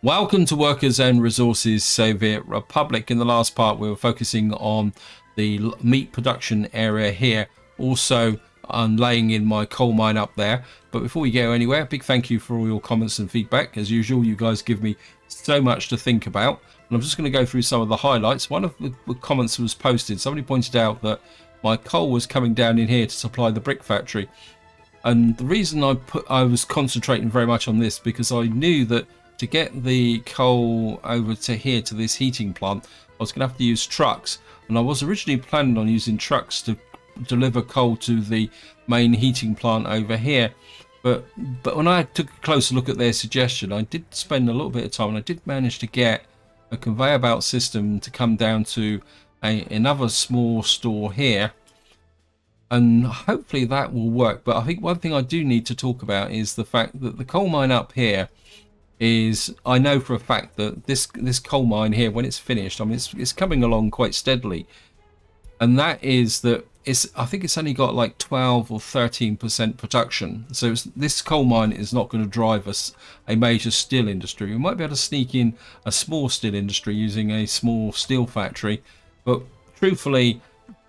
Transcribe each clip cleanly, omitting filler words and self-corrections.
Welcome to Workers and Resources Soviet Republic. In the last part, we were focusing on the meat production area here, also on laying in my coal mine up there. But before we go anywhere, big thank you for all your comments and feedback. As usual, you guys give me so much to think about. And I'm just going to go through some of the highlights. One of the comments was posted. Somebody pointed out that my coal was coming down in here to supply the brick factory. And the reason I was concentrating very much on this because I knew that to get the coal over to here to this heating plant, I was going to have to use trucks. And I was originally planning on using trucks to deliver coal to the main heating plant over here. But when I took a closer look at their suggestion, I did spend a little bit of time and I did manage to get a conveyor belt system to come down to another small store here. And hopefully that will work. But I think one thing I do need to talk about is the fact that the coal mine up here is, I know for a fact that this coal mine here, when it's finished, I mean it's coming along quite steadily, and that is that I think it's only got like 12 or 13% production. So this coal mine is not going to drive us a major steel industry. We might be able to sneak in a small steel industry using a small steel factory, but truthfully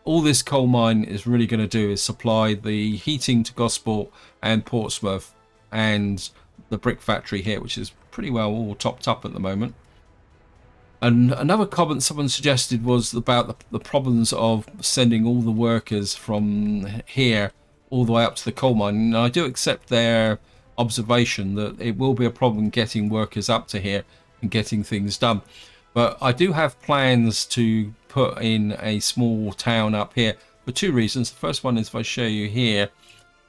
all this coal mine is really going to do is supply the heating to Gosport and Portsmouth and the brick factory here, which is pretty well all topped up at the moment. And another comment someone suggested was about the problems of sending all the workers from here all the way up to the coal mine. And I do accept their observation that it will be a problem getting workers up to here and getting things done. But I do have plans to put in a small town up here for two reasons. The first one is if I show you here,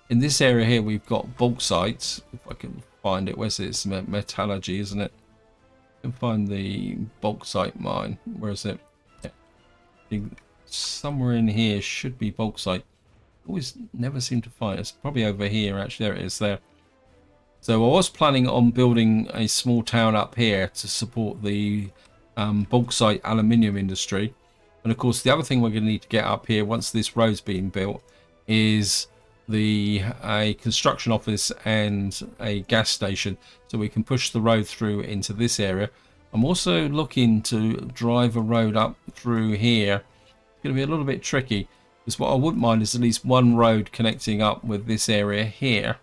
in this area here, we've got bauxite. If I can find it, where's it? It's metallurgy, isn't it? I can find the bauxite mine. Where is it? Yeah. Somewhere in here should be bauxite. Always never seem to find it. It's probably over here, actually. There it is there. So I was planning on building a small town up here to support the bauxite aluminium industry. And of course, the other thing we're going to need to get up here once this road's being built is a construction office and a gas station, so we can push the road through into this area. I'm also looking to drive a road up through here. It's going to be a little bit tricky because what I wouldn't mind is at least one road connecting up with this area here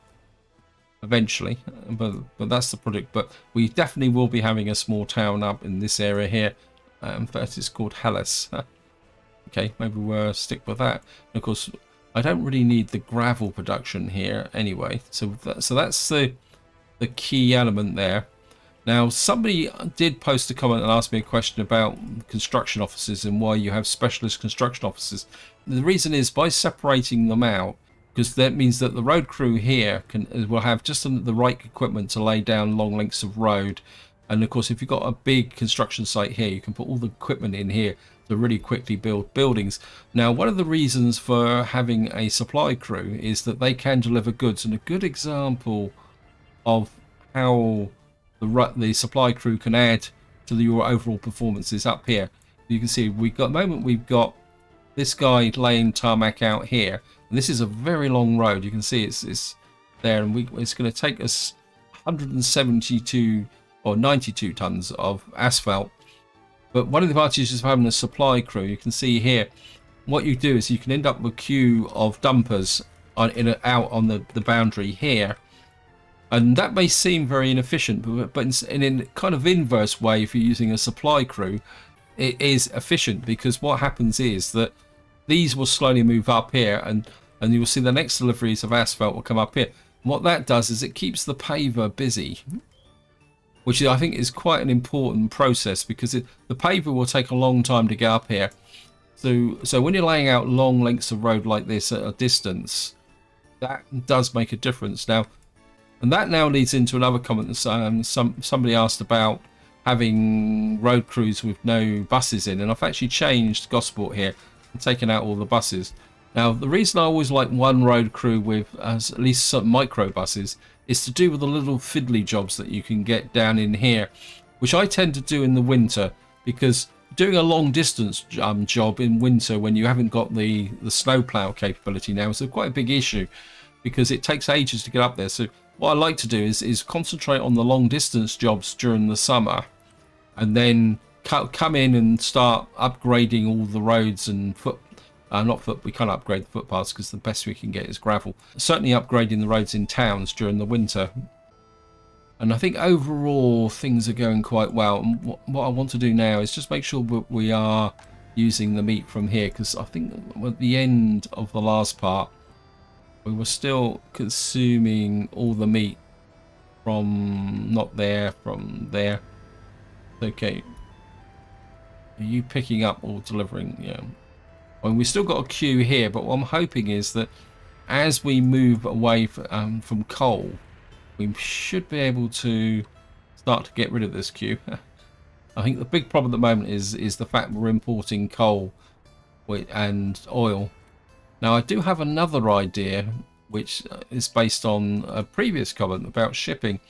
eventually, but that's the project. But we definitely will be having a small town up in this area here. In fact, it's called Hellas. Okay, maybe we'll stick with that. And of course, I don't really need the gravel production here anyway, so that's the key element there. Now, somebody did post a comment and ask me a question about construction offices and why you have specialist construction offices. The reason is by separating them out, because that means that the road crew here will have just the right equipment to lay down long lengths of road. And of course, if you've got a big construction site here, you can put all the equipment in here to really quickly build buildings. Now, one of the reasons for having a supply crew is that they can deliver goods, and a good example of how the supply crew can add to your overall performance is up here. You can see we've got this guy laying tarmac out here, and this is a very long road. You can see it's there, and it's going to take us 172 or 92 tons of asphalt. But one of the advantages of having a supply crew, you can see here, what you do is you can end up with a queue of dumpers out on the boundary here. And that may seem very inefficient, but in a kind of inverse way, if you're using a supply crew, it is efficient, because what happens is that these will slowly move up here, and you will see the next deliveries of asphalt will come up here. And what that does is it keeps the paver busy, which I think is quite an important process, because the paver will take a long time to get up here. So when you're laying out long lengths of road like this at a distance, that does make a difference. Now, and that now leads into another comment that somebody asked about having road crews with no buses in, and I've actually changed Gosport here and taken out all the buses. Now, the reason I always like one road crew with at least some micro buses is to do with the little fiddly jobs that you can get down in here, which I tend to do in the winter, because doing a long distance job in winter when you haven't got the snowplow capability now is quite a big issue, because it takes ages to get up there. So what I like to do is concentrate on the long distance jobs during the summer, and then come in and start upgrading all the roads and not foot, we can't upgrade the footpaths because the best we can get is gravel. Certainly upgrading the roads in towns during the winter. And I think overall things are going quite well. And what I want to do now is just make sure we are using the meat from here, because I think at the end of the last part we were still consuming all the meat from not there, from there. Okay, are you picking up or delivering? Yeah. Well, we still got a queue here, but what I'm hoping is that as we move away from coal, we should be able to start to get rid of this queue. I think the big problem at the moment is the fact we're importing coal and oil. Now I do have another idea which is based on a previous comment about shipping.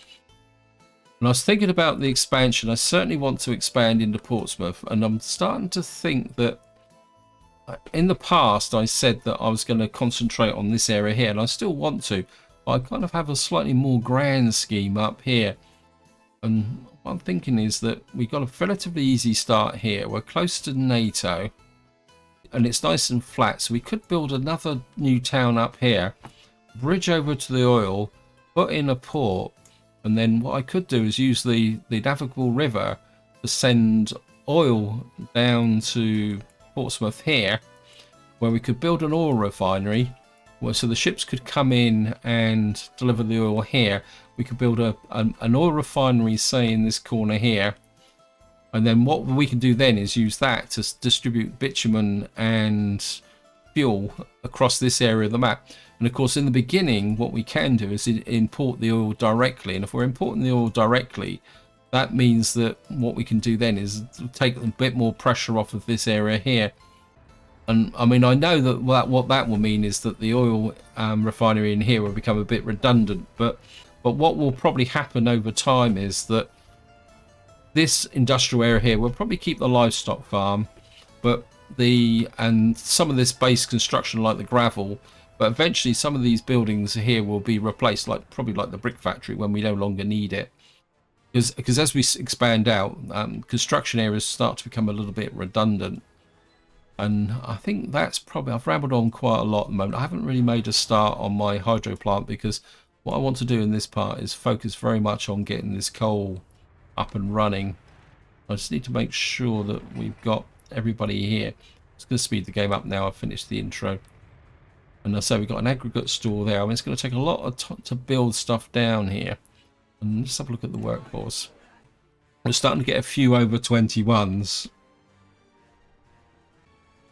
And I was thinking about the expansion. I certainly want to expand into Portsmouth, and I'm starting to think that in the past I said that I was going to concentrate on this area here, and I still want to, but I kind of have a slightly more grand scheme up here. And what I'm thinking is that we've got a relatively easy start here. We're close to NATO and it's nice and flat, so we could build another new town up here, bridge over to the oil, put in a port, and then what I could do is use the navigable river to send oil down to Portsmouth here, where we could build an oil refinery, so the ships could come in and deliver the oil here. We could build an oil refinery, say in this corner here, and then what we can do then is use that to distribute bitumen and fuel across this area of the map. And of course, in the beginning, what we can do is import the oil directly. And if we're importing the oil directly, that means that what we can do then is take a bit more pressure off of this area here. And I mean, I know that what that will mean is that the oil refinery in here will become a bit redundant. But what will probably happen over time is that this industrial area here will probably keep the livestock farm, and some of this base construction like the gravel, but eventually some of these buildings here will be replaced, probably like the brick factory, when we no longer need it. Because as we expand out, construction areas start to become a little bit redundant. And I think that's probably, I've rambled on quite a lot at the moment. I haven't really made a start on my hydro plant, because what I want to do in this part is focus very much on getting this coal up and running. I just need to make sure that we've got everybody here. It's going to speed the game up now. I've finished the intro. And I say we've got an aggregate store there. I mean, it's going to take a lot of time to build stuff down here. And let's have a look at the workforce. We're starting to get a few over 21s.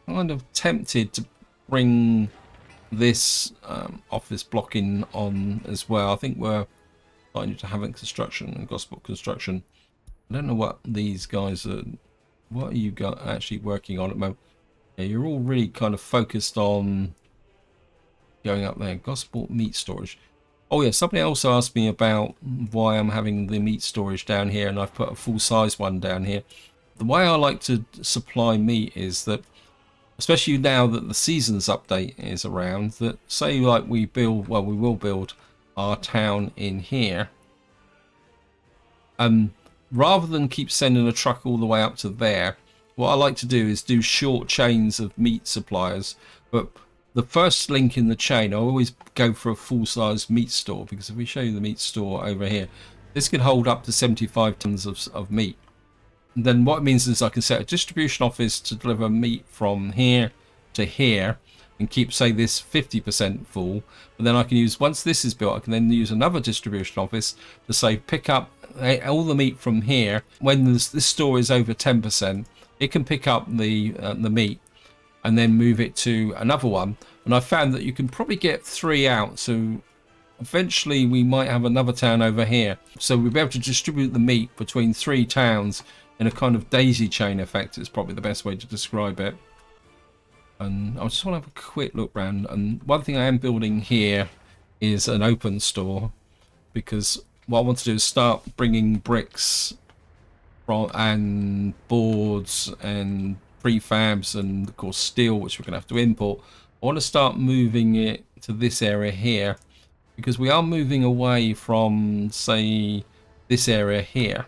Kind of tempted to bring this office block in on as well. I think we're starting to have construction and gospel construction. I don't know what these guys are. What are you actually working on at the moment? Yeah, you're all really kind of focused on going up there. Gospel meat storage. Oh yeah, somebody also asked me about why I'm having the meat storage down here, and I've put a full-size one down here. The way I like to supply meat is that, especially now that the seasons update is around, that say like we will build our town in here, rather than keep sending a truck all the way up to there, what I like to do is do short chains of meat suppliers. But the first link in the chain, I always go for a full-size meat store, because if we show you the meat store over here, this can hold up to 75 tons of meat. And then what it means is I can set a distribution office to deliver meat from here to here and keep, say, this 50% full. But then I can use, once this is built, I can then use another distribution office to say pick up all the meat from here. When this store is over 10%, it can pick up the meat and then move it to another one. And I found that you can probably get 3 out, so eventually we might have another town over here. So we'll be able to distribute the meat between 3 towns in a kind of daisy chain effect. Is probably the best way to describe it. And I just want to have a quick look around. And one thing I am building here is an open store, because what I want to do is start bringing bricks and boards and prefabs and of course steel, which we're going to have to import. I want to start moving it to this area here, because we are moving away from, say, this area here.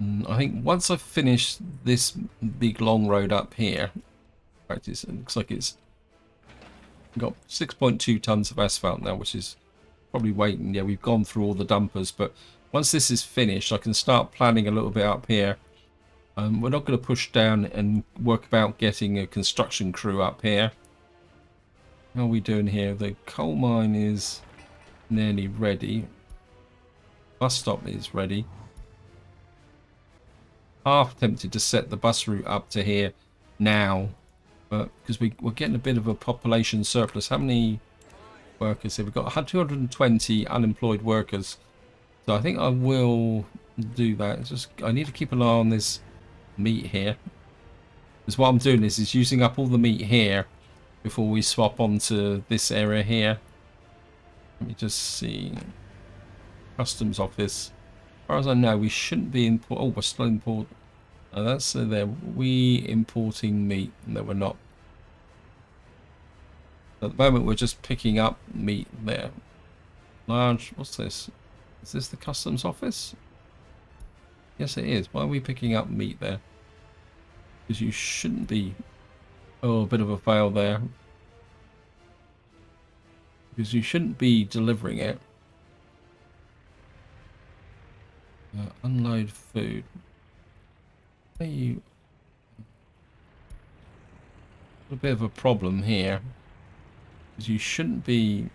And I think once I've finished this big long road up here, right, it looks like it's got 6.2 tons of asphalt now, which is probably waiting. Yeah, we've gone through all the dumpers, but once this is finished, I can start planning a little bit up here. We're not going to push down and work about getting a construction crew up here. How are we doing here? The coal mine is nearly ready. Bus stop is ready. Half tempted to set the bus route up to here now, but because we're getting a bit of a population surplus. How many workers here? We've got 220 unemployed workers, so I think I will do that. It's just I need to keep an eye on this meat here, because what I'm doing is using up all the meat here before we swap onto this area here. Let me just see. Customs office. As far as I know, we shouldn't be import. Oh, we're still import. Oh, that's there. We importing meat? No, we're not. At the moment, we're just picking up meat there. Large. What's this? Is this the customs office? Yes, it is. Why are we picking up meat there? Because you shouldn't be. Oh, a bit of a fail there. Because you shouldn't be delivering it. Unload food. Are you a bit of a problem here? Because you shouldn't be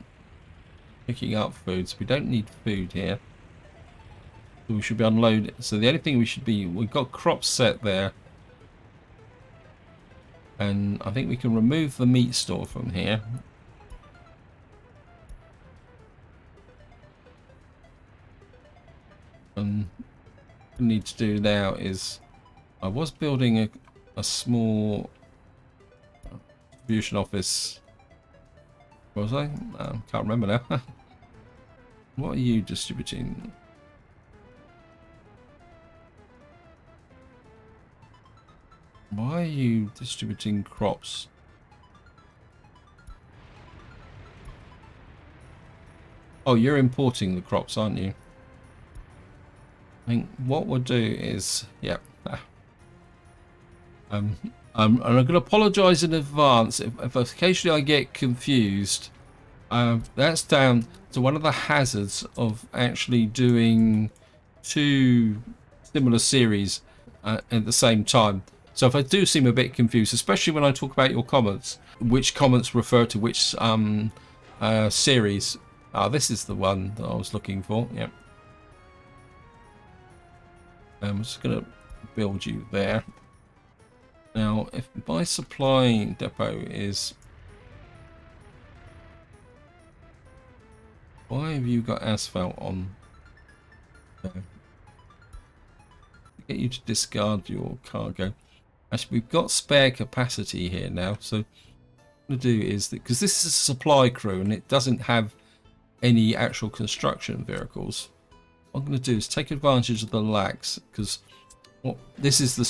picking up food. So we don't need food here. So we should be unloading. So the only thing we should be, we've got crops set there. And I think we can remove the meat store from here. What we need to do now is, I was building a small distribution office. Was I? Can't remember now. What are you distributing? Why are you distributing crops? Oh, you're importing the crops, aren't you? I think what we'll do is, yeah. And I'm going to apologise in advance if occasionally I get confused. That's down to one of the hazards of actually doing two similar series at the same time. So if I do seem a bit confused, especially when I talk about your comments, which comments refer to which series. This is the one that I was looking for. Yep. I'm just going to build you there. Now, if my supply depot is... Why have you got asphalt on? Get you to discard your cargo. Actually, we've got spare capacity here now, so what I'm going to do is, because this is a supply crew and it doesn't have any actual construction vehicles, what I'm going to do is take advantage of the lags, because this is the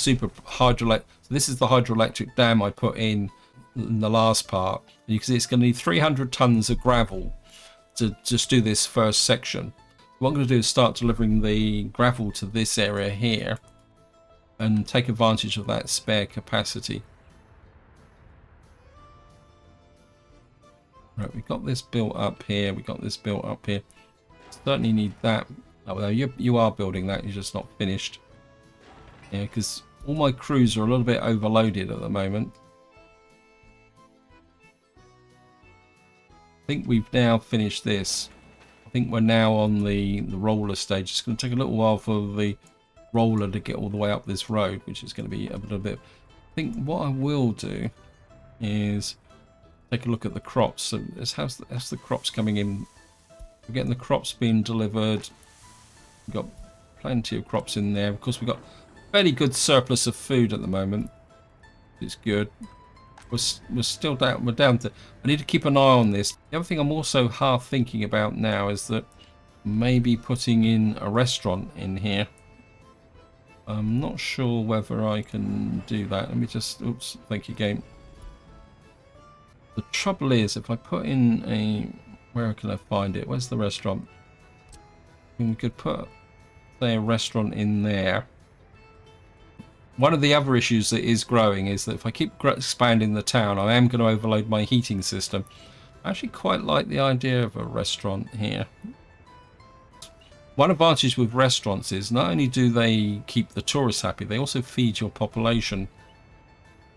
this is the hydroelectric dam I put in the last part. And you can see it's going to need 300 tons of gravel to just do this first section. What I'm going to do is start delivering the gravel to this area here and take advantage of that spare capacity. Right, we've got this built up here. We've got this built up here. Certainly need that. Oh, well, you are building that. You're just not finished. Yeah, because all my crews are a little bit overloaded at the moment. I think we've now finished this. I think we're now on the roller stage. It's going to take a little while for the roller to get all the way up this road, which is going to be a little bit. I think what I will do is take a look at the crops. So how's the crops coming in? We're getting the crops being delivered. We've got plenty of crops in there. Of course, we've got fairly good surplus of food at the moment. It's good. We're still down. We're down to. I need to keep an eye on this. The other thing I'm also half thinking about now is that maybe putting in a restaurant in here. I'm not sure whether I can do that. Let me just. Oops. Thank you, game. The trouble is, if I put in a Where can I find it? Where's the restaurant? We could put, say, a restaurant in there. One of the other issues that is growing is that if I keep expanding the town, I am going to overload my heating system. I actually quite like the idea of a restaurant here. One advantage with restaurants is not only do they keep the tourists happy, they also feed your population.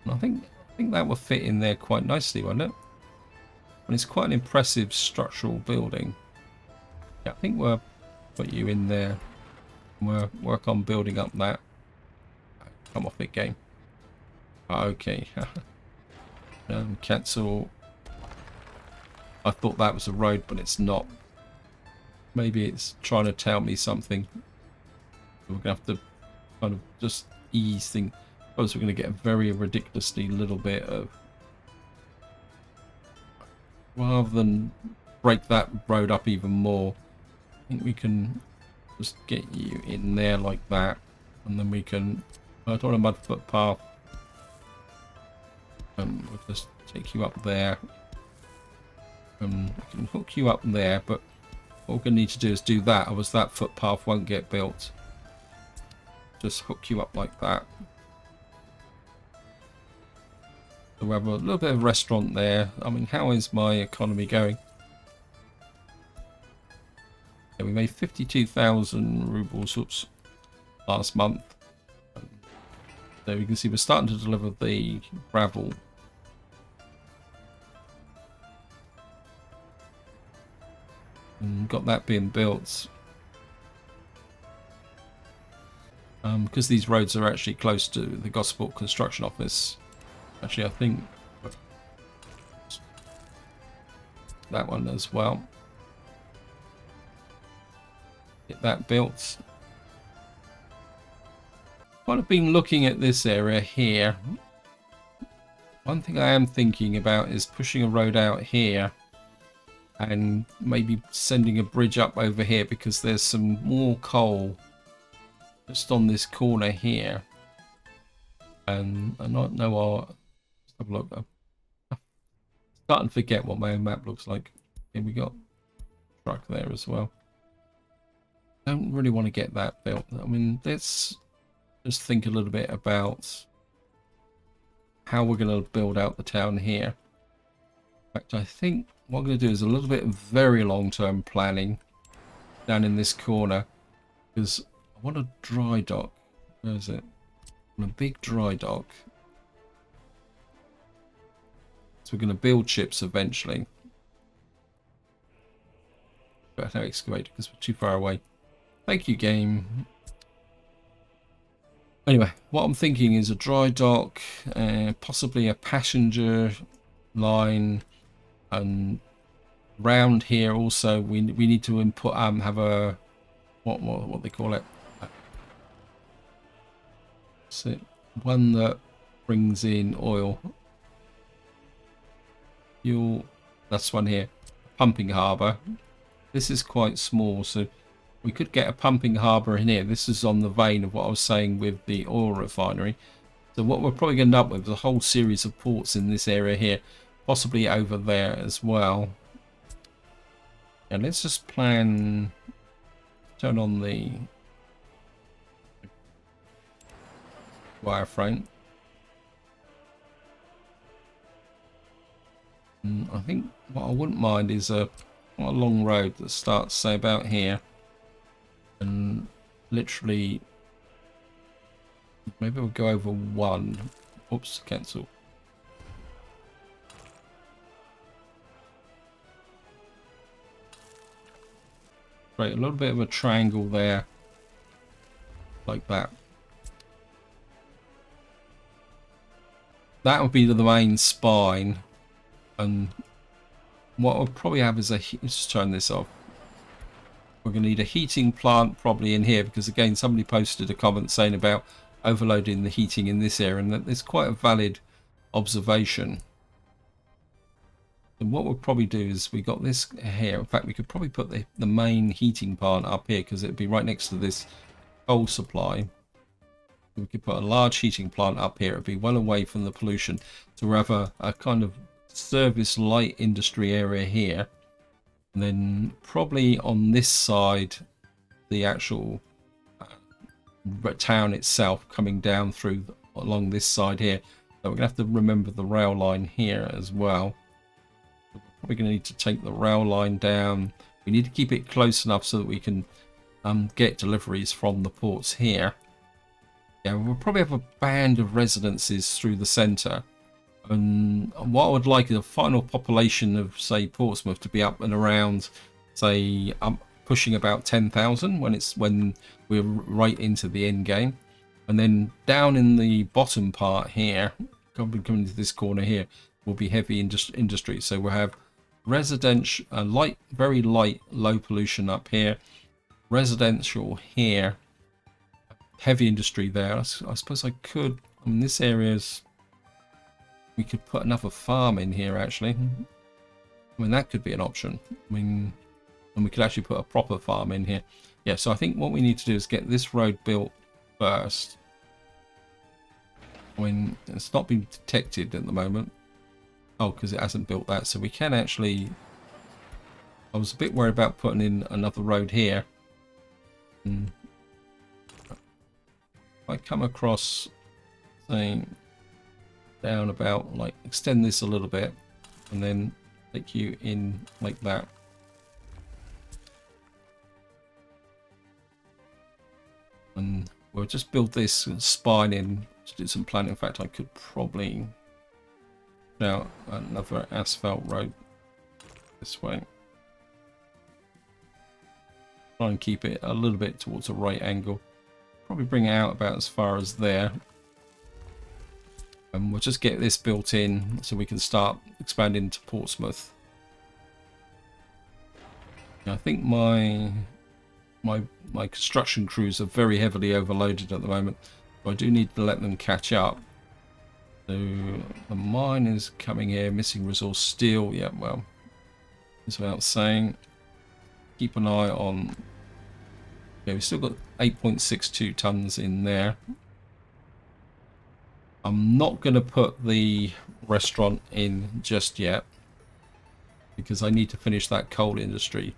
And I think that will fit in there quite nicely, won't it? And it's quite an impressive structural building. Yeah, I think we'll put you in there. We'll work on building up that. Come off it, game. Okay. Cancel. I thought that was a road, but it's not. Maybe it's trying to tell me something. We're going to have to kind of just ease things. Otherwise we're going to get a very ridiculously little bit of... Rather than break that road up even more, I think we can just get you in there like that. And then we can... I don't want a mud footpath. We'll just take you up there. We can hook you up there, but what we're going to need to do is do that, otherwise that footpath won't get built. Just hook you up like that. So we have a little bit of restaurant there. I mean, how is my economy going? Yeah, we made 52,000 rubles last month. So you can see we're starting to deliver the gravel. And got that being built. Because these roads are actually close to the Gosport construction office. Actually, I think that one as well. Get that built. I've been looking at this area here. One thing I am thinking about is pushing a road out here and maybe sending a bridge up over here, because there's some more coal just on this corner here. And I don't know what... Let's have a look. I'm starting to forget what my own map looks like. Here we got a truck there as well. Don't really want to get that built. I mean, let's just think a little bit about how we're going to build out the town here. In fact, I think what I'm going to do is a little bit of very long-term planning down in this corner, because I want a dry dock. Where is it? I want a big dry dock. So we're going to build ships eventually. But no excavate because we're too far away. Thank you, game. Anyway, what I'm thinking is a dry dock, possibly a passenger line, and round here also we need to input have a what they call it. So one that brings in oil, fuel. That's one here, pumping harbour. This is quite small, so we could get a pumping harbour in here. This is on the vein of what I was saying with the oil refinery. So what we're probably going to end up with is a whole series of ports in this area here, possibly over there as well. And let's just plan, turn on the wireframe. And I think what I wouldn't mind is a long road that starts, say, about here, and literally maybe we'll go over one. Oops, cancel. Right, a little bit of a triangle there, like that. That would be the main spine, and what we'll probably have is let's just turn this off. We're going to need a heating plant probably in here, because again somebody posted a comment saying about overloading the heating in this area, and that it's quite a valid observation. And what we'll probably do is we got this here. In fact, we could probably put the main heating plant up here, because it'd be right next to this coal supply. We could put a large heating plant up here. It'd be well away from the pollution, to have a kind of service light industry area here. And then probably on this side, the actual town itself coming down through along this side here. So we're gonna have to remember the rail line here as well. We're probably gonna need to take the rail line down. We need to keep it close enough so that we can get deliveries from the ports here. Yeah, we'll probably have a band of residences through the centre. And what I would like is a final population of, say, Portsmouth to be up and around, say, pushing about 10,000 when we're right into the end game. And then down in the bottom part here, coming to this corner here, will be heavy industry. So we'll have residential, light, very light, low pollution up here, residential here, heavy industry there. I suppose I could, I mean, this area's, we could put another farm in here actually. I mean, that could be an option. I mean, and we could actually put a proper farm in here. Yeah, so I think what we need to do is get this road built first. I mean, it's not been detected at the moment. Oh, because it hasn't built that. So we can actually, I was a bit worried about putting in another road here. And if I come across, saying, down about, like, extend this a little bit and then take you in like that. And we'll just build this spine in to do some planning. In fact, I could probably now another asphalt road this way. Try and keep it a little bit towards a right angle. Probably bring it out about as far as there. And we'll just get this built in so we can start expanding to Portsmouth. I think my construction crews are very heavily overloaded at the moment, so I do need to let them catch up. So the mine is coming here, missing resource steel. Yeah, well, it's without saying. Keep an eye on. Okay, we've still got 8.62 tons in there. I'm not going to put the restaurant in just yet because I need to finish that coal industry.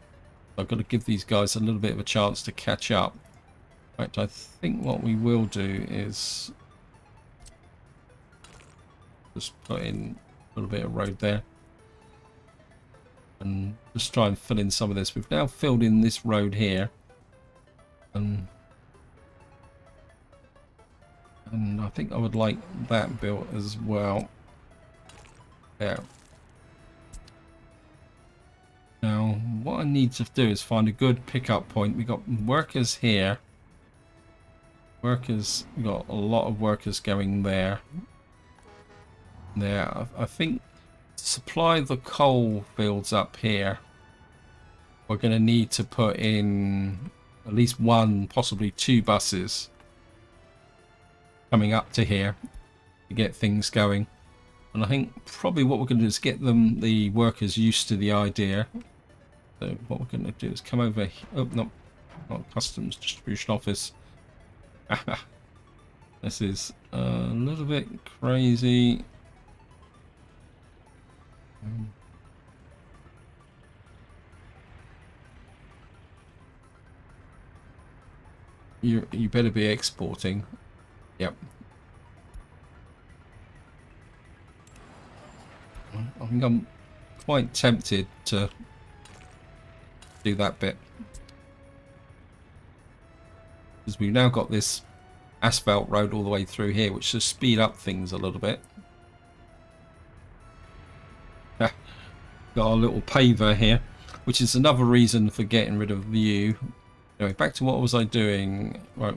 I've got to give these guys a little bit of a chance to catch up. In fact, I think what we will do is just put in a little bit of road there and just try and fill in some of this. We've now filled in this road here, and I think I would like that built as well. There. Now, what I need to do is find a good pickup point. We got workers here. Workers, we got a lot of workers going there. There, I think to supply the coal fields up here, we're going to need to put in at least one, possibly two buses coming up to here to get things going. And I think probably what we're going to do is get the workers used to the idea. So what we're going to do is come over here. Oh, no, not customs distribution office. This is a little bit crazy. You better be exporting. Yep. I think I'm quite tempted to do that bit, because we've now got this asphalt road all the way through here, which should speed up things a little bit. Got our little paver here, which is another reason for getting rid of you. Anyway, back to what was I doing? Right,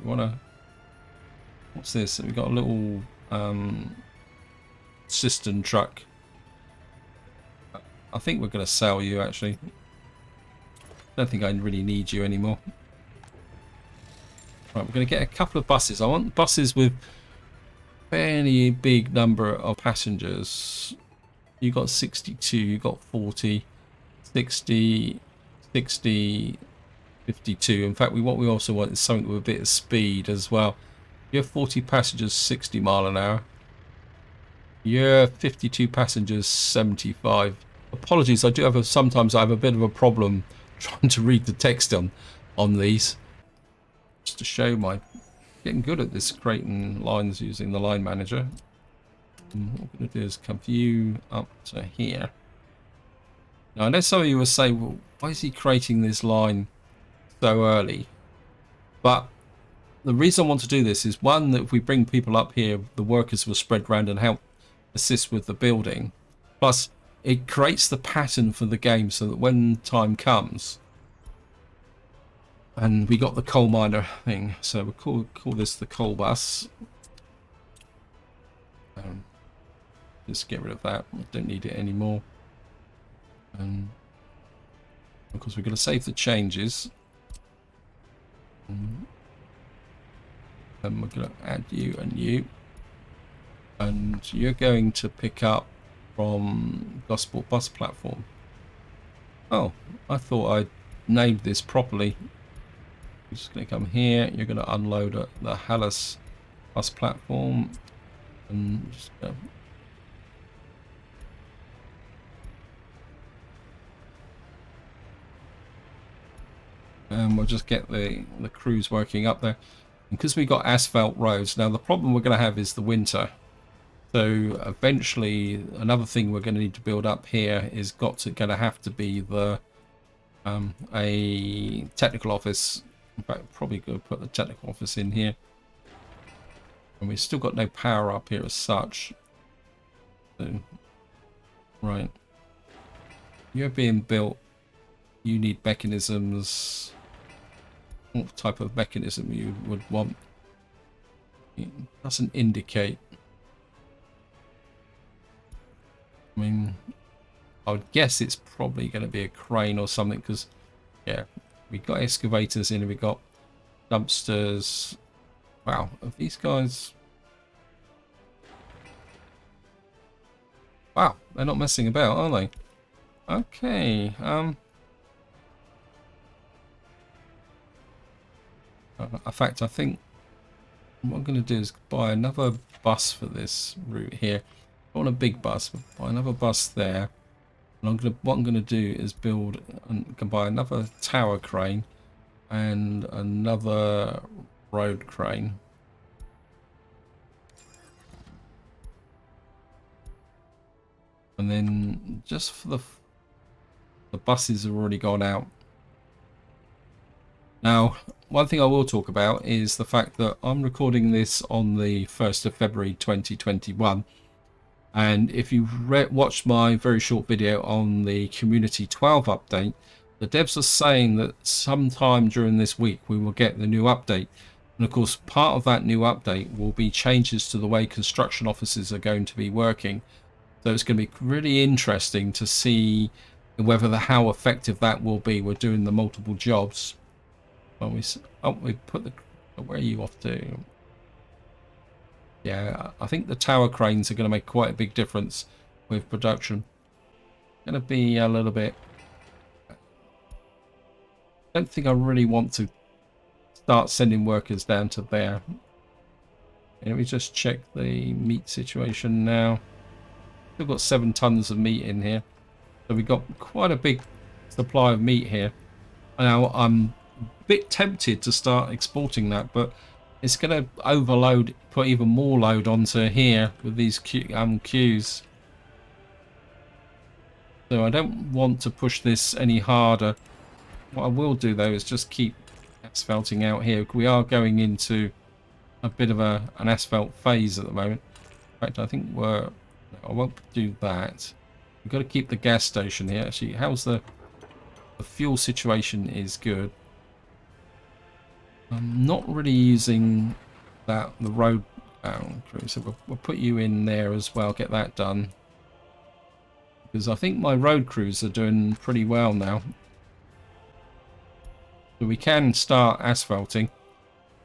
what's this? We've got a little cistern truck. I think we're going to sell you, actually. I don't think I really need you anymore. Right, we're going to get a couple of buses. I want buses with fairly big number of passengers. You got 62, you got 40, 60, 60, 52. In fact, what we also want is something with a bit of speed as well. You have 40 passengers, 60 mile an hour. Yeah, 52 passengers, 75. Apologies, I do have sometimes I have a bit of a problem trying to read the text on these. Just to show my getting good at this, creating lines using the line manager. And what I'm going to do is come view up to here. Now I know some of you will say, well, why is he creating this line so early? But the reason I want to do this is, one, that if we bring people up here, the workers will spread around and help assist with the building. Plus, it creates the pattern for the game so that when time comes, and we got the coal miner thing, so we'll call this the coal bus. Just get rid of that. I don't need it anymore. And of course, we're going to save the changes. And we're going to add you and you. And you're going to pick up from Gosport bus platform. Oh, I thought I named this properly. You're just going to come here. You're going to unload at the Hallis bus platform. And just go. And we'll just get the crews working up there. And because we got asphalt roads, now the problem we're going to have is the winter. So eventually, another thing we're going to need to build up here is going to have to be the a technical office. In fact, probably going to put the technical office in here. And we've still got no power up here as such. So, right, you're being built. You need mechanisms. What type of mechanism you would want? It doesn't indicate. I mean, I would guess it's probably going to be a crane or something, because, yeah, we got excavators in and we got dumpsters. Wow, are these guys... Wow, they're not messing about, are they? Okay, in fact, I think what I'm going to do is buy another bus for this route here. I want a big bus, but buy another bus there. And what I'm going to do is build and buy another tower crane and another road crane. And then just for the buses have already gone out. Now, one thing I will talk about is the fact that I'm recording this on the 1st of February 2021. And if you've watched my very short video on the Community 12 update, the devs are saying that sometime during this week we will get the new update. And of course, part of that new update will be changes to the way construction offices are going to be working. So it's going to be really interesting to see whether how effective that will be. We're doing the multiple jobs. Well, we put the... Where are you off to? Yeah, I think the tower cranes are going to make quite a big difference with production. Going to be a little bit... I don't think I really want to start sending workers down to there. Let me just check the meat situation now. Still got 7 tons of meat in here. So we've got quite a big supply of meat here. Now, I'm a bit tempted to start exporting that, but it's going to overload, put even more load onto here with these queues. So I don't want to push this any harder. What I will do, though, is just keep asphalting out here. We are going into a bit of an asphalt phase at the moment. In fact, I think I won't do that. We've got to keep the gas station here. Actually, how's the fuel situation is good. I'm not really using the road crew, so we'll put you in there as well, get that done. Because I think my road crews are doing pretty well now. So we can start asphalting.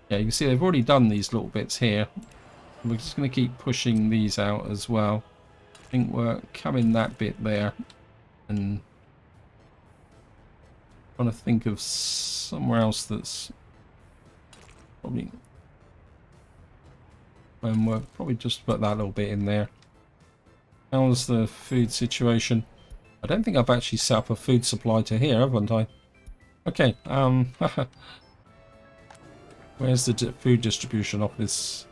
Yeah, you can see they've already done these little bits here. We're just going to keep pushing these out as well. I think we're coming that bit there. And trying to think of somewhere else that's probably... And we'll probably just put that little bit in there. How's the food situation? I don't think I've actually set up a food supply to here, haven't I? Okay, where's the food distribution office?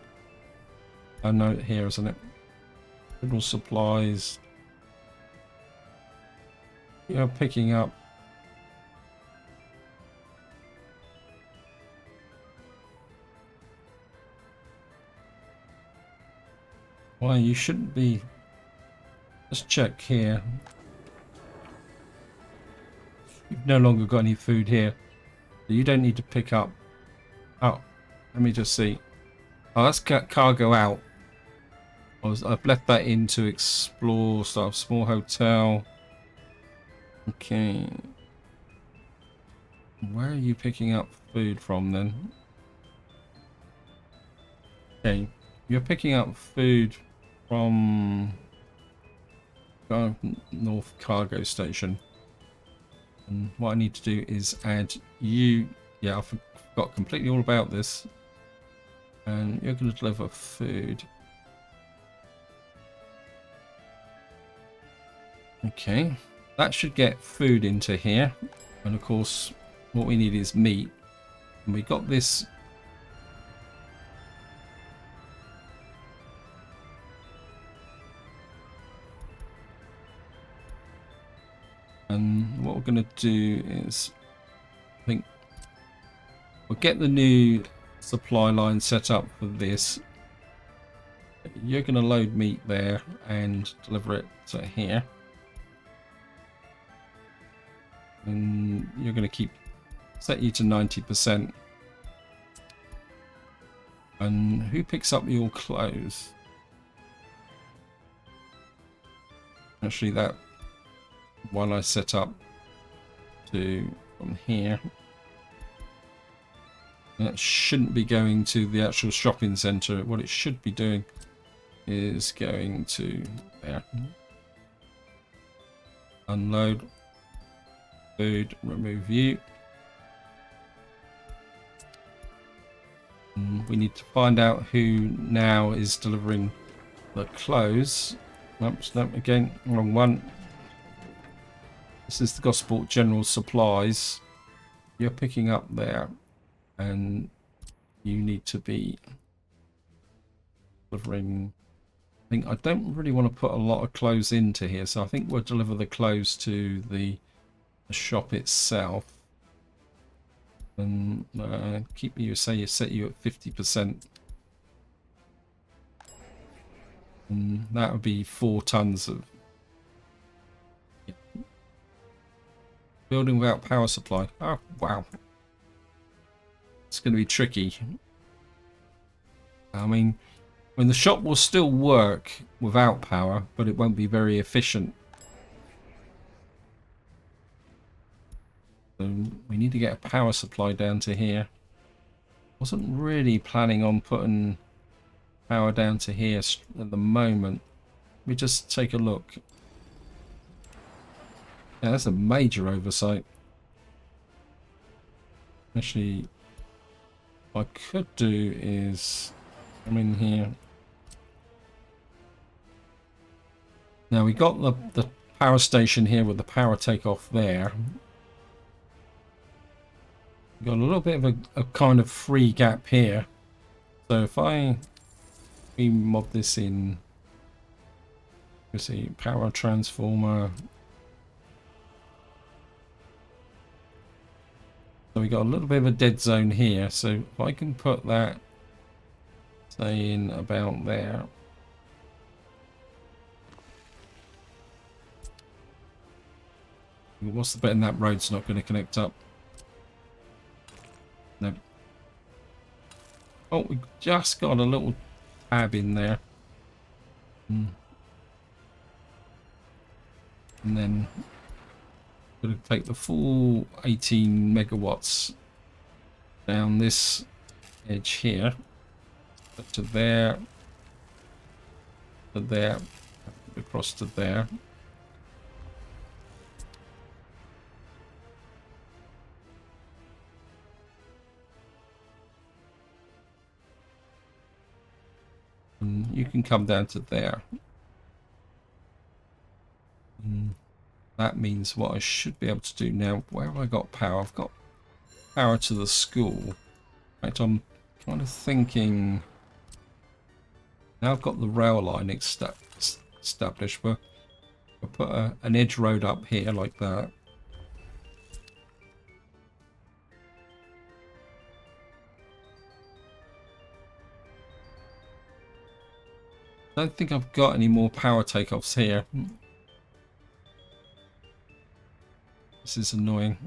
I know it here, isn't it? General supplies. You're picking up. Why, you shouldn't be. Let's check here. You've no longer got any food here. So you don't need to pick up. Oh, let me just see. Oh, that's cargo out. I've left that in to explore stuff. Small hotel. Okay. Where are you picking up food from then? Okay. You're picking up food from North Cargo Station. And what I need to do is add you. Yeah, I forgot completely all about this. And you're going to deliver food. Okay, that should get food into here. And of course, what we need is meat. And we got this. And what we're going to do is, I think, we'll get the new supply line set up for this. You're going to load meat there and deliver it to here. And you're going to set you to 90%. And who picks up your clothes? Actually, that one I set up to from here. That shouldn't be going to the actual shopping centre. What it should be doing is going to there. Unload. Food, remove you. And we need to find out who now is delivering the clothes. Oops, no, again, wrong one. This is the Gosport General Supplies. You're picking up there, and you need to be delivering. I don't really want to put a lot of clothes into here, so I think we'll deliver the clothes to the shop itself. And keep you set you at 50%. And that would be 4 tons of building without power supply. Oh wow, it's going to be tricky. I mean, when the shop will still work without power, but it won't be very efficient. So we need to get a power supply down to here. Wasn't really planning on putting power down to here at the moment. Let me just take a look. Yeah, that's a major oversight. Actually, what I could do is come in here. Now we got the power station here with the power takeoff there. Got a little bit of a kind of free gap here. So if we mob this in, you see, power transformer. So we got a little bit of a dead zone here. So if I can put that, say, in about there. What's the bet in that road's not going to connect up? No. Oh, we just got a little tab in there. And then we're going to take the full 18 megawatts down this edge here. To there. To there. Across to there. And you can come down to there. that means what I should be able to do now. Where have I got power? I've got power to the school. In fact, I'm kind of thinking now I've got the rail line established, but I'll put an edge road up here like that. I don't think I've got any more power takeoffs here. This is annoying.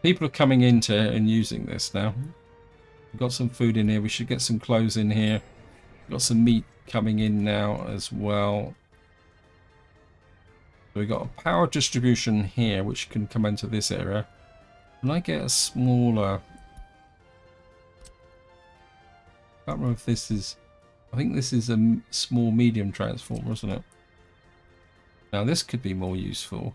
People are coming into and using this now. We've got some food in here. We should get some clothes in here. We've got some meat coming in now as well. So we've got a power distribution here, which can come into this area. Can I get a smaller... I can't remember if this is... I think this is a small medium transformer, isn't it? Now this could be more useful.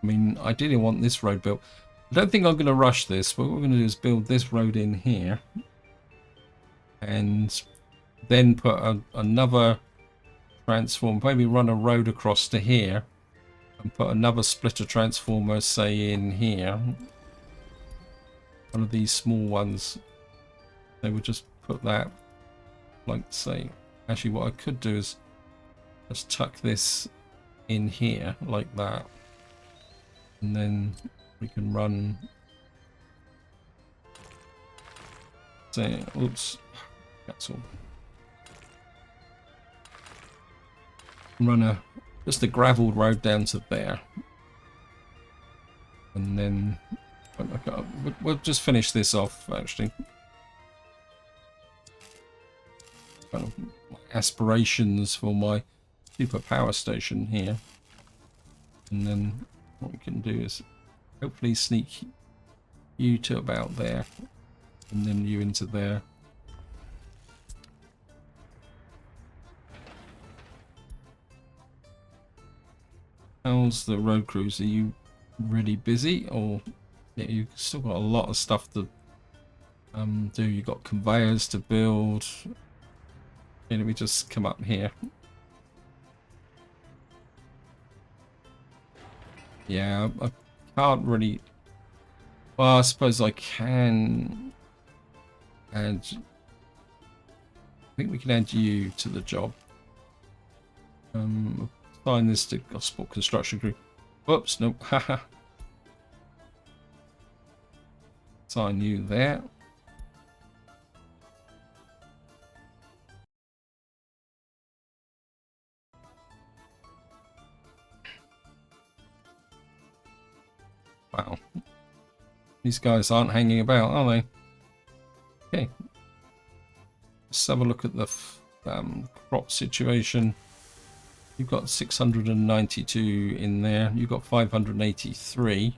I mean, I ideally want this road built. I don't think I'm going to rush this. What we're going to do is build this road in here. And then put another transformer. Maybe run a road across to here. And put another splitter transformer, say, in here. One of these small ones. They would just put that, like, say... Actually, what I could do is just tuck this in here, like that. And then we can run, say, oops, cancel. Run just a gravel road down to there. And then, we'll just finish this off, actually. Kind of aspirations for my super power station here. And then what we can do is hopefully sneak you to about there and then you into there. How's the road crews? Are you really busy, or yeah, you've still got a lot of stuff to do? You've got conveyors to build. Okay, let me just come up here. Yeah, I can't really... Well, I suppose I can add... I think we can add you to the job. Assign this to Gospel Construction Crew. Whoops, nope, haha. Assign you there. Wow. These guys aren't hanging about, are they? Okay. Let's have a look at the crop situation. You've got 692 in there. You've got 583.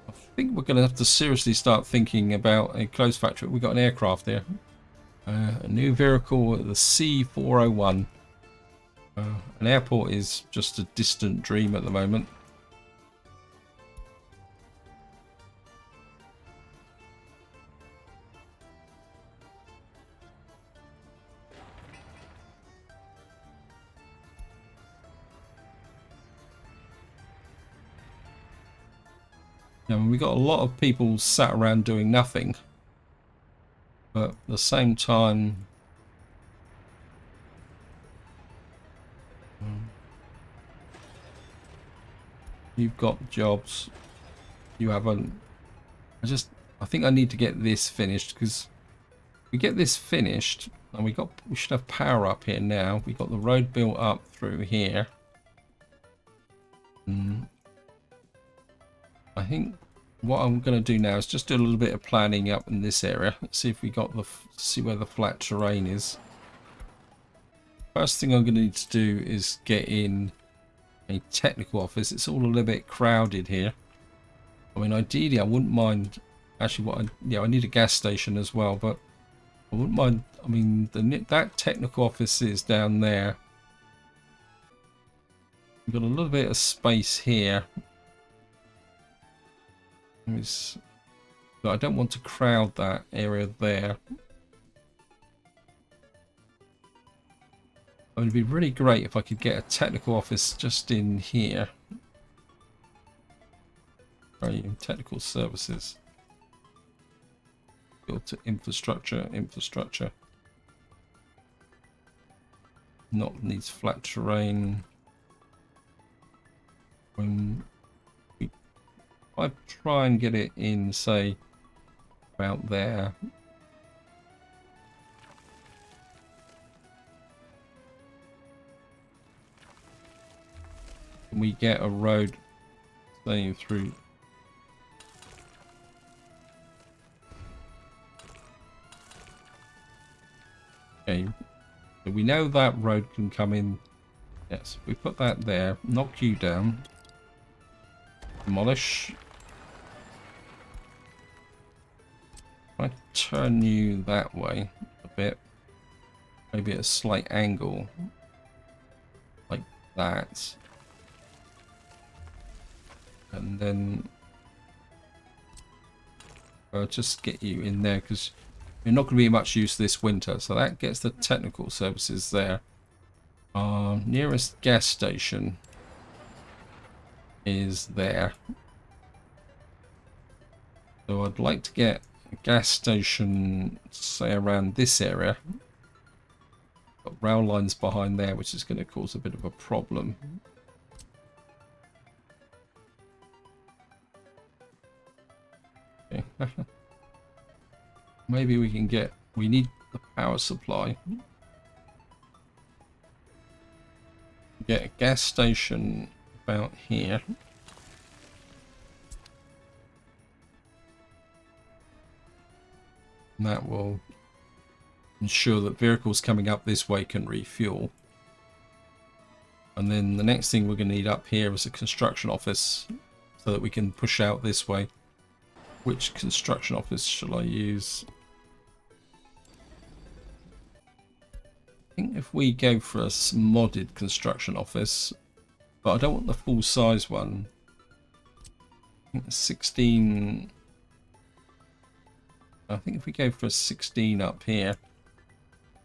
I think we're going to have to seriously start thinking about a clothes factory. We've got an aircraft there. A new vehicle, the C401. An airport is just a distant dream at the moment. We got a lot of people sat around doing nothing, but at the same time, you've got jobs. You haven't. I think I need to get this finished, because we get this finished and we should have power up here now. We got the road built up through here. I think what I'm going to do now is just do a little bit of planning up in this area. Let's see if we got see where the flat terrain is. First thing I'm going to need to do is get in a technical office. It's all a little bit crowded here. I mean, ideally, I wouldn't mind. Actually, I need a gas station as well, but I wouldn't mind. I mean, that technical office is down there. We've got a little bit of space here. But I don't want to crowd that area there. It would be really great if I could get a technical office just in here. Technical services. Built to infrastructure. Not needs flat terrain. When I try and get it in, say, about there. Can we get a road saying through? Okay, so we know that road can come in. Yes, we put that there. Knock you down. Demolish. I turn you that way a bit. Maybe at a slight angle. Like that. And then I'll just get you in there because you're not going to be much use this winter. So that gets the technical services there. Nearest gas station is there. So I'd like to get a gas station, say, around this area. Got rail lines behind there, which is going to cause a bit of a problem. Okay. Maybe we can get... We need the power supply. Get a gas station about here. And that will ensure that vehicles coming up this way can refuel. And then the next thing we're going to need up here is a construction office so that we can push out this way. Which construction office shall I use? I think if we go for a modded construction office, but I don't want the full size one. I think 16. I think if we go for a 16 up here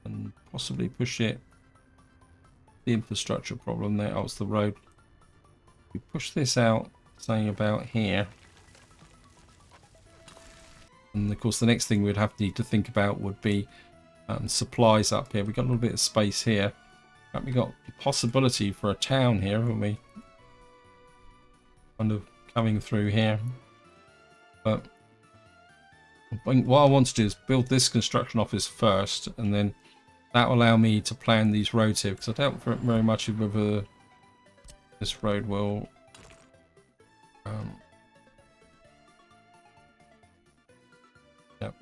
and possibly push it, the infrastructure problem there. Oh, it's the road. We push this out, saying about here. And of course, the next thing we'd have to need to think about would be supplies up here. We've got a little bit of space here. We've got the possibility for a town here, haven't we? Kind of coming through here. But what I want to do is build this construction office first, and then that will allow me to plan these roads here, because I doubt very much whether this road will yep,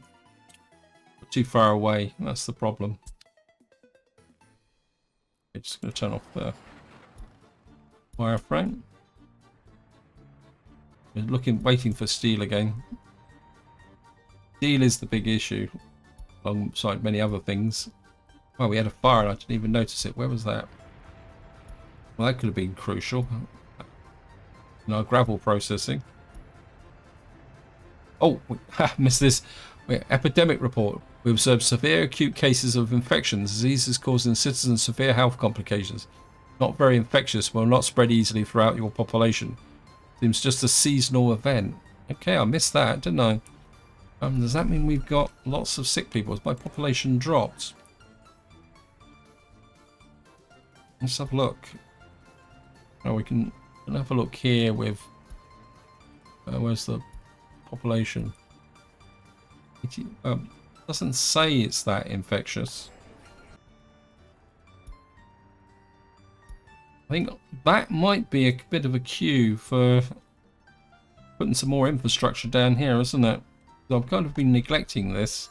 too far away. That's the problem. I'm just going to turn off the wireframe. We're waiting for steel again. Steel is the big issue, alongside many other things. Well, we had a fire and I didn't even notice it. Where was that? Well, that could have been crucial in our gravel processing. Oh, missed this. Epidemic report. We observed severe acute cases of infections. Diseases causing citizens severe health complications. Not very infectious, will not spread easily throughout your population. Seems just a seasonal event. Okay, I missed that, didn't I? Does that mean we've got lots of sick people? Has my population dropped? Let's have a look. Oh, we can have a look here with... where's the population? It doesn't say it's that infectious. I think that might be a bit of a cue for putting some more infrastructure down here, isn't it? I've kind of been neglecting this,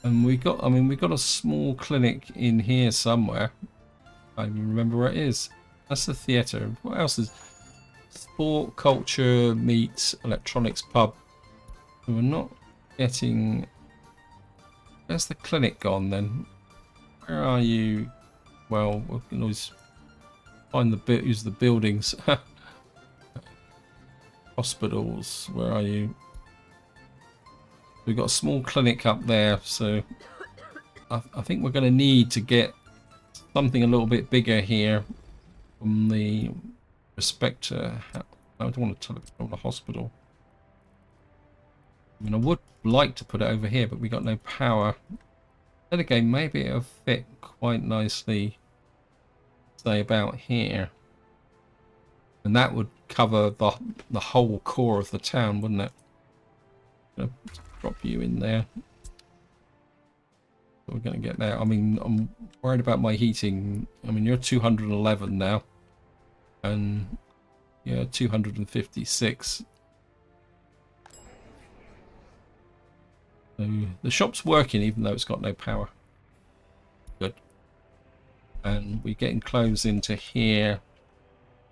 and we got a small clinic in here somewhere. I don't even remember where it is. That's the theatre. What else is sport, culture, meat, electronics, pub? We're not getting. Where's the clinic gone then? Where are you? Well, we can always find use the buildings. hospitals. Where are you? We've got a small clinic up there, so I think we're going to need to get something a little bit bigger here from the respect to... I don't want to tell it from the hospital. I mean, I would like to put it over here, but we got no power. Then again, maybe it'll fit quite nicely, say, about here. And that would cover the whole core of the town, wouldn't it? I'm gonna drop you in there. So we're going to get there. I mean, I'm worried about my heating. I mean, you're 211 now. And yeah, 256. So the shop's working even though it's got no power. Good. And we're getting clothes into here.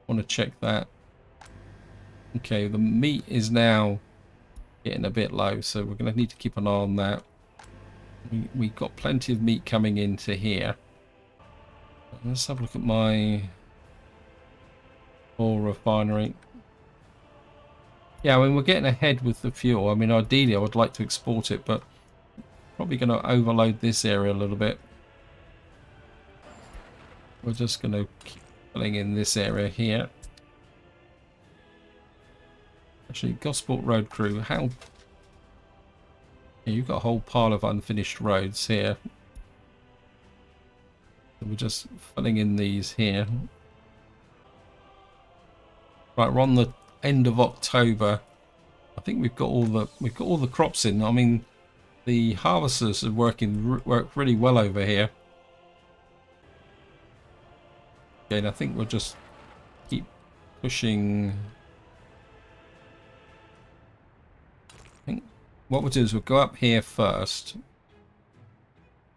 Want to check that. Okay, the meat is now getting a bit low, so we're going to need to keep an eye on that. We've got plenty of meat coming into here. Let's have a look at my oil refinery. Yeah, I mean, we're getting ahead with the fuel. I mean, ideally I would like to export it, but probably going to overload this area a little bit. We're just going to keep filling in this area here. Actually, Gosport Road crew, how... Yeah, you've got a whole pile of unfinished roads here. So we're just filling in these here. Right, we're on the end of October. I think we've got all the crops in. I mean, the harvesters are work really well over here. Again, I think we'll just keep pushing. I think what we'll do is we'll go up here first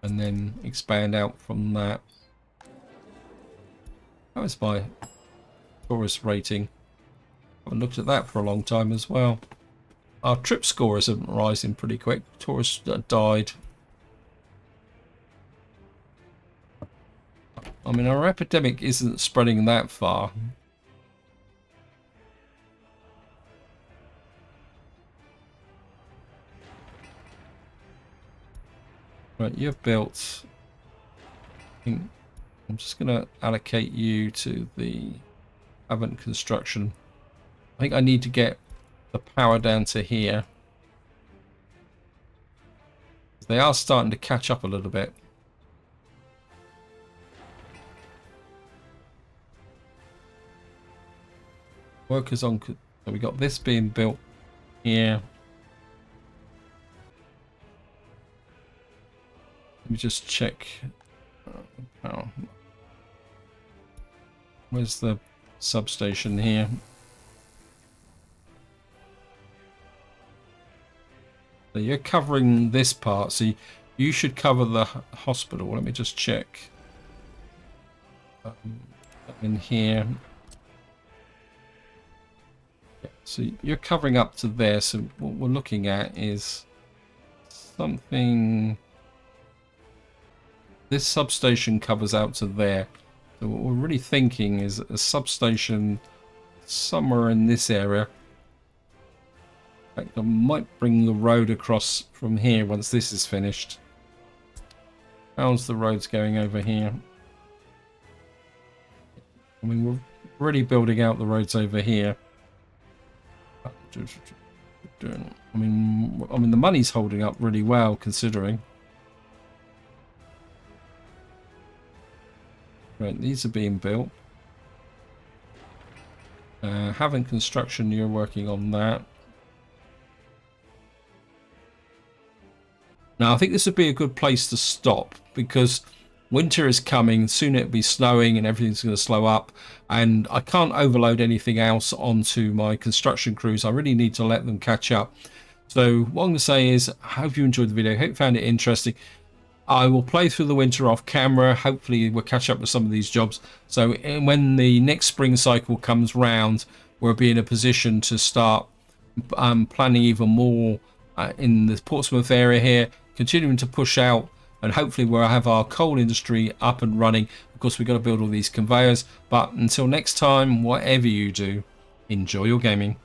and then expand out from that. How is my tourist rating? I haven't looked at that for a long time as well. Our trip score is rising pretty quick. Tourists died. I mean, our epidemic isn't spreading that far. Right, you've built... I'm just going to allocate you to the Avant construction. I think I need to get the power down to here. They are starting to catch up a little bit. Workers on... So we got this being built here. Let me just check. Oh. Where's the substation here? So you're covering this part, so you should cover the hospital. Let me just check. In here. Yeah, so you're covering up to there, so what we're looking at is something... This substation covers out to there. So what we're really thinking is a substation somewhere in this area. In fact, I might bring the road across from here once this is finished. How's the roads going over here? I mean, we're really building out the roads over here. I mean, the money's holding up really well considering. Right, these are being built. Having construction, you're working on that. Now, I think this would be a good place to stop because winter is coming. Soon it'll be snowing and everything's going to slow up. And I can't overload anything else onto my construction crews. I really need to let them catch up. So what I'm going to say is, I hope you enjoyed the video. I hope you found it interesting. I will play through the winter off camera. Hopefully we'll catch up with some of these jobs. So when the next spring cycle comes round, we'll be in a position to start planning even more in the Portsmouth area here, continuing to push out, and hopefully we'll have our coal industry up and running. Of course, we've got to build all these conveyors. But until next time, whatever you do, enjoy your gaming.